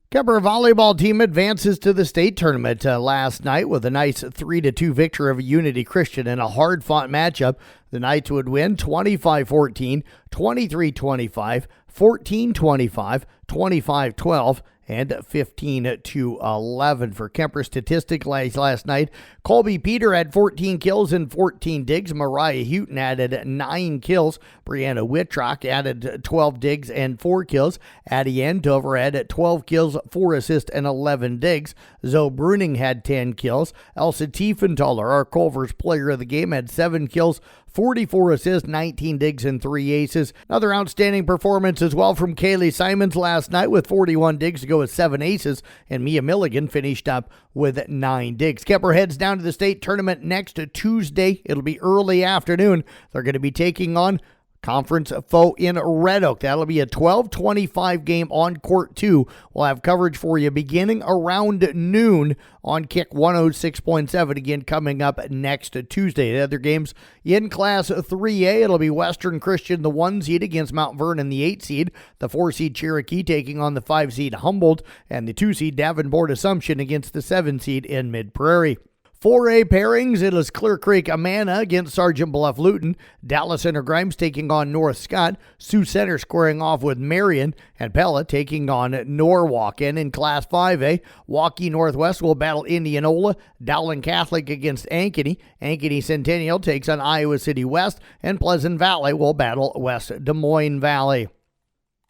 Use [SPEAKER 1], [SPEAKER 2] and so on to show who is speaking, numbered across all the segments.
[SPEAKER 1] Kemper volleyball team advances to the state tournament last night with a nice 3-2 victory over Unity Christian in a hard-fought matchup. The Knights would win 25-14, 23-25, 14-25, 25-12, and 15-11 for Kemper. Statistics last night, Colby Peter had 14 kills and 14 digs. Mariah Houghton added 9 kills. Brianna Whitrock added 12 digs and 4 kills. Addie Andover had 12 kills, 4 assists, and 11 digs. Zoe Bruning had 10 kills. Elsa Tiefenthaler, our Culver's player of the game, had 7 kills, 44 assists, 19 digs, and 3 aces. Another outstanding performance as well from Kaylee Simons last night with 41 digs to go with 7 aces, and Mia Milligan finished up with 9 digs. Kemper heads down to the state tournament next Tuesday. It'll be early afternoon. They're going to be taking on Conference foe in Red Oak. That'll be a 12:25 game on Court 2. We'll have coverage for you beginning around noon on Kick 106.7. Again, coming up next Tuesday. The other games in Class 3A, it'll be Western Christian, the 1 seed, against Mount Vernon, the 8 seed. The 4 seed Cherokee taking on the 5 seed Humboldt. And the 2 seed Davenport Assumption against the 7 seed in Mid Prairie. 4A pairings, it is Clear Creek Amana against Sergeant Bluff Luton. Dallas Center Grimes taking on North Scott. Sioux Center squaring off with Marion. And Pella taking on Norwalk. And in Class 5A, Waukee Northwest will battle Indianola. Dowling Catholic against Ankeny. Ankeny Centennial takes on Iowa City West. And Pleasant Valley will battle West Des Moines Valley.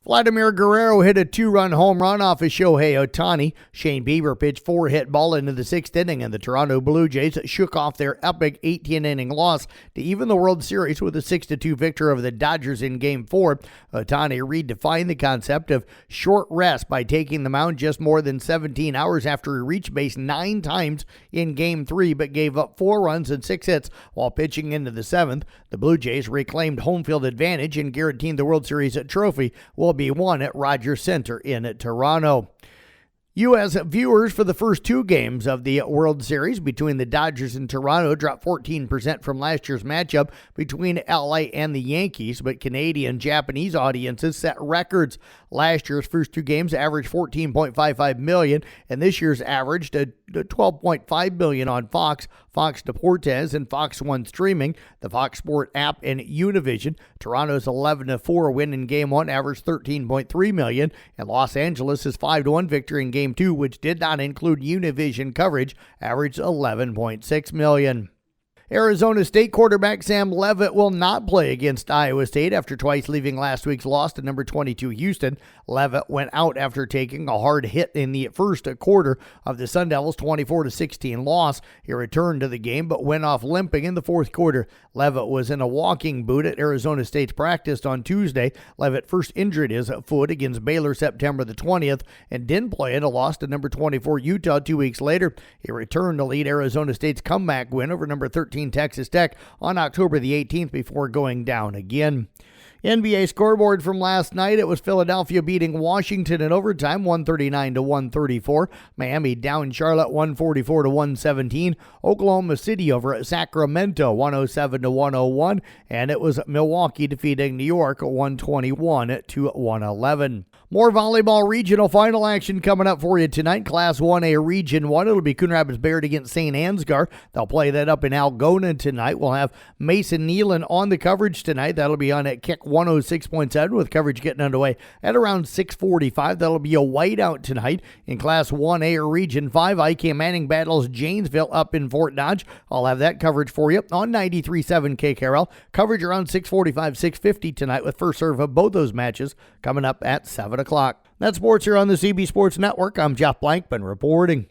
[SPEAKER 1] Vladimir Guerrero hit a 2-run home run off of Shohei Ohtani. Shane Bieber pitched 4-hit ball into the 6th inning, and the Toronto Blue Jays shook off their epic 18-inning loss to even the World Series with a 6-2 victory over the Dodgers in Game 4. Ohtani redefined the concept of short rest by taking the mound just more than 17 hours after he reached base 9 times in Game 3, but gave up 4 runs and 6 hits while pitching into the 7th. The Blue Jays reclaimed home field advantage and guaranteed the World Series trophy will be won at Rogers Center in Toronto. U.S. viewers for the first 2 games of the World Series between the Dodgers and Toronto dropped 14% from last year's matchup between L.A. and the Yankees, but Canadian Japanese audiences set records. Last year's first 2 games averaged 14.55 million, and this year's averaged 12.5 million on Fox, Fox Deportes, and Fox One streaming, the Fox Sport app, and Univision. Toronto's 11-4 win in Game 1 averaged 13.3 million, and Los Angeles' 5-1 victory in Game 2, which did not include Univision coverage, averaged 11.6 million. Arizona State quarterback Sam Leavitt will not play against Iowa State after twice leaving last week's loss to number 22 Houston. Leavitt went out after taking a hard hit in the first quarter of the Sun Devils' 24-16 loss. He returned to the game but went off limping in the fourth quarter. Leavitt was in a walking boot at Arizona State's practice on Tuesday. Leavitt first injured his foot against Baylor September the 20th and didn't play in a loss to number 24 Utah 2 weeks later. He returned to lead Arizona State's comeback win over number 13 Texas Tech on October the 18th before going down again. NBA scoreboard from last night, it was Philadelphia beating Washington in overtime 139-134. Miami down Charlotte 144-117. Oklahoma City over at Sacramento 107-101. And it was Milwaukee defeating New York 121-111. More volleyball regional final action coming up for you tonight. Class 1A Region 1. It'll be Coon Rapids Bayard against St. Ansgar. They'll play that up in Algona tonight. We'll have Mason Nealon on the coverage tonight. That'll be on at Kick 106.7 with coverage getting underway at around 6:45. That'll be a whiteout tonight in Class 1A or Region 5. IK Manning battles Janesville up in Fort Dodge. I'll have that coverage for you on 93.7 KKRL. Coverage around 6:45, 6:50 tonight with first serve of both those matches coming up at 7 o'clock. That's sports here on the CB Sports Network. I'm Jeff Blankman reporting.